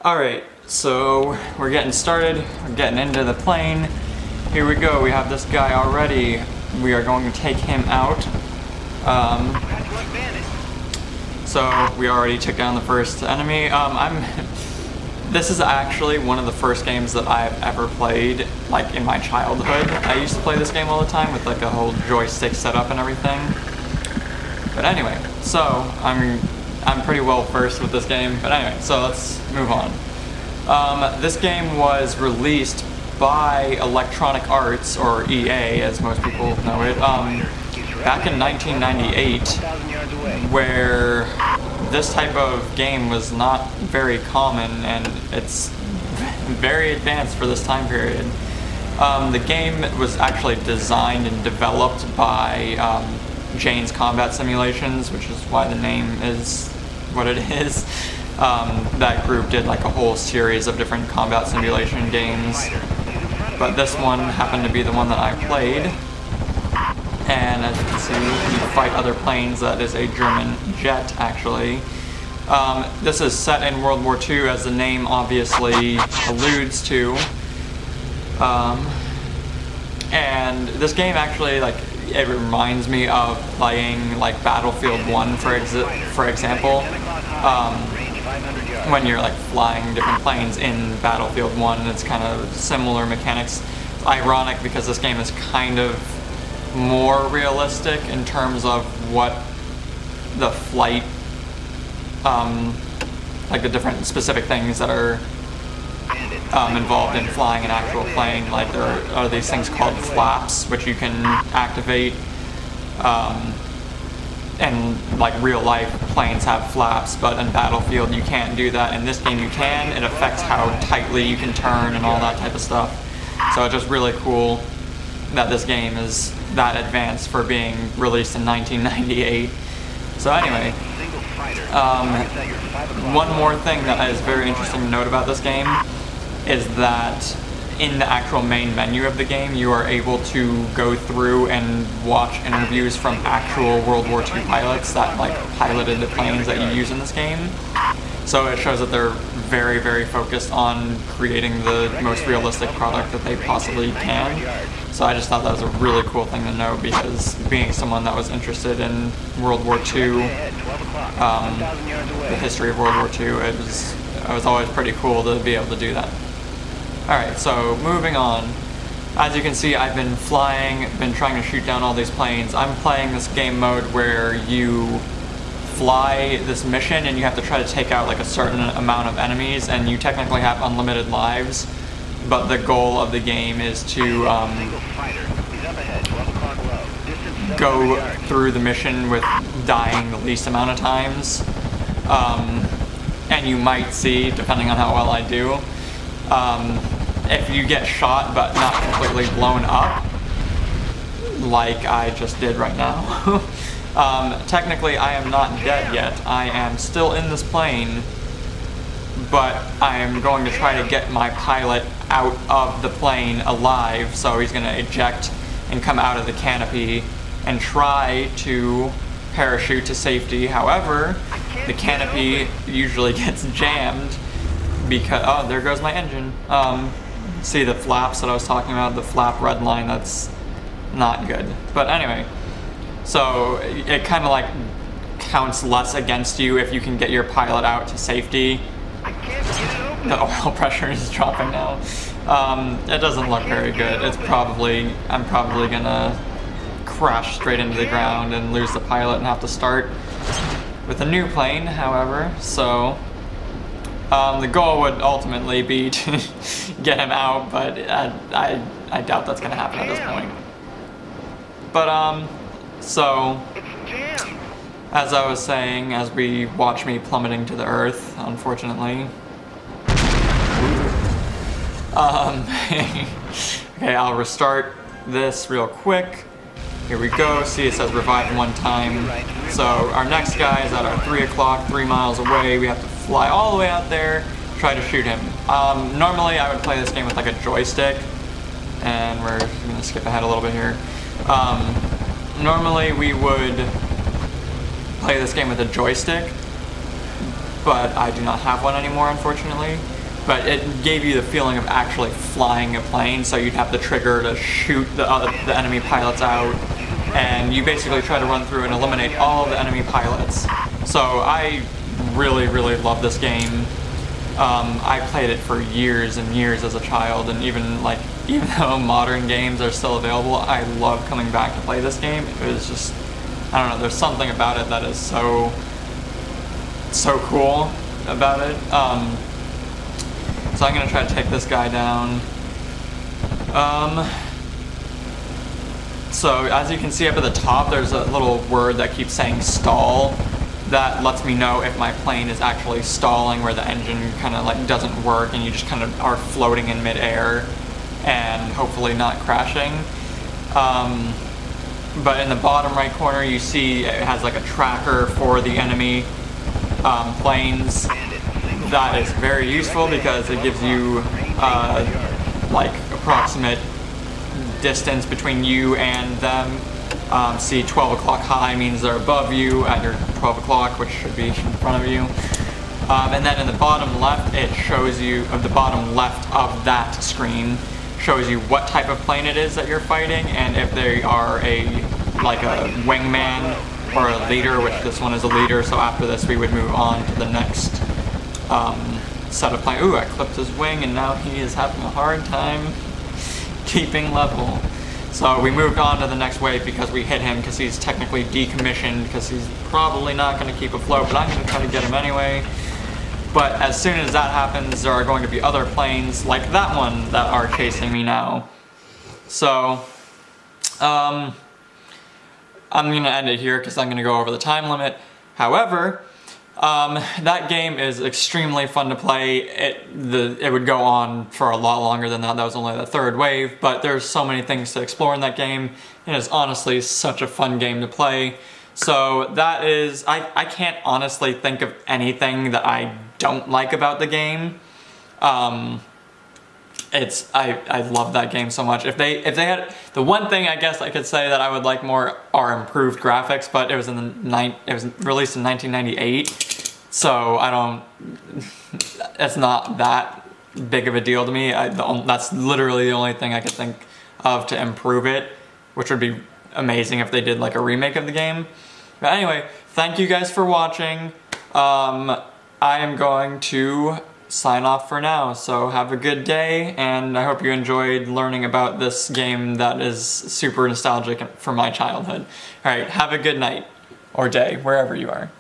Alright, so we're getting started, we're getting into the plane. Here we go, we have this guy already. We are going to take him out. So we already took down the first enemy. This is actually one of the first games that I've ever played, like in my childhood. I used to play this game all the time with like a whole joystick setup and everything. But anyway, so I'm pretty well versed with this game. But anyway, so let's move on. This game was released by Electronic Arts, or EA as most people know it, back in 1998, where this type of game was not very common, and it's very advanced for this time period. The game was actually designed and developed by Jane's Combat Simulations, which is why the name is what it is. That group did like a whole series of different combat simulation games, but this one happened to be the one that I played. And as you can see, you fight other planes. That is a German jet, actually. This is set in World War II, as the name obviously alludes to. And this game actually, like, it reminds me of playing like Battlefield 1, for example. When you're like flying different planes in Battlefield 1, it's kind of similar mechanics. It's ironic because this game is kind of more realistic in terms of what the flight, like the different specific things that are involved in flying an actual plane. Like there are these things called flaps, which you can activate, and like real life planes have flaps, but in Battlefield you can't do that. In this game you can. It affects how tightly you can turn and all that type of stuff. So it's just really cool that this game is that advanced for being released in 1998. So anyway, one more thing that is very interesting to note about this game is that in the actual main menu of the game, you are able to go through and watch interviews from actual World War II pilots that like piloted the planes that you use in this game. So it shows that they're very, very focused on creating the most realistic product that they possibly can. So I just thought that was a really cool thing to know, because being someone that was interested in World War II, the history of World War II, it was always pretty cool to be able to do that. Alright, so moving on. As you can see, I've been flying, been trying to shoot down all these planes. I'm playing this game mode where you fly this mission and you have to try to take out like a certain amount of enemies, and you technically have unlimited lives, but the goal of the game is to go through the mission with dying the least amount of times. And you might see, depending on how well I do, if you get shot but not completely blown up, like I just did right now. Technically I am not dead yet. I am still in this plane, but I am going to try to get my pilot out of the plane alive, so he's going to eject and come out of the canopy and try to parachute to safety. However, the canopy usually gets jammed because, oh, there goes my engine. See the flaps that I was talking about, the flap red line, that's not good. But anyway, so it kind of like counts less against you if you can get your pilot out to safety. The oil pressure is dropping now. It doesn't look very good. I'm probably gonna crash straight into the ground and lose the pilot and have to start with a new plane, however. So the goal would ultimately be to get him out, but I doubt that's gonna happen at this point. But so as I was saying, as we watch me plummeting to the earth, unfortunately. Okay, I'll restart this real quick. Here we go. See, it says revive one time. So our next guy is at our 3 o'clock, 3 miles away. We have to fly all the way out there, try to shoot him. Normally I would play this game with like a joystick, and we're gonna skip ahead a little bit here. Normally we would play this game with a joystick, but I do not have one anymore, unfortunately. But it gave you the feeling of actually flying a plane, so you'd have the trigger to shoot the enemy pilots out, and you basically try to run through and eliminate all the enemy pilots. So I really, really love this game. I played it for years and years as a child, and even though modern games are still available, I love coming back to play this game. It was just, I don't know, there's something about it that is so cool about it. So I'm gonna try to take this guy down. So as you can see up at the top, there's a little word that keeps saying stall. That lets me know if my plane is actually stalling, where the engine kind of like doesn't work and you just kind of are floating in midair and hopefully not crashing. But in the bottom right corner you see it has like a tracker for the enemy planes. That is very useful because it gives you like approximate distance between you and them. See, 12 o'clock high means they're above you at your 12 o'clock, which should be in front of you. And then in the bottom left, it shows you, the bottom left of that screen shows you what type of plane it is that you're fighting, and if they are like a wingman or a leader, which this one is a leader, so after this we would move on to the next set of plane. Ooh, I clipped his wing and now he is having a hard time keeping level. So we moved on to the next wave because we hit him because he's technically decommissioned because he's probably not going to keep afloat, but I'm going to try to get him anyway. But as soon as that happens, there are going to be other planes like that one that are chasing me now. So I'm going to end it here because I'm going to go over the time limit. However, that game is extremely fun to play. It would go on for a lot longer than that. That was only the third wave, but there's so many things to explore in that game. It is honestly such a fun game to play. So that is, I can't honestly think of anything that I don't like about the game. I love that game so much. If they had, the one thing I guess I could say that I would like more are improved graphics, but it was released in 1998, so it's not that big of a deal to me. That's literally the only thing I could think of to improve it, which would be amazing if they did like a remake of the game. But anyway, thank you guys for watching. I am going to sign off for now, so have a good day, and I hope you enjoyed learning about this game that is super nostalgic for my childhood. Alright, have a good night, or day, wherever you are.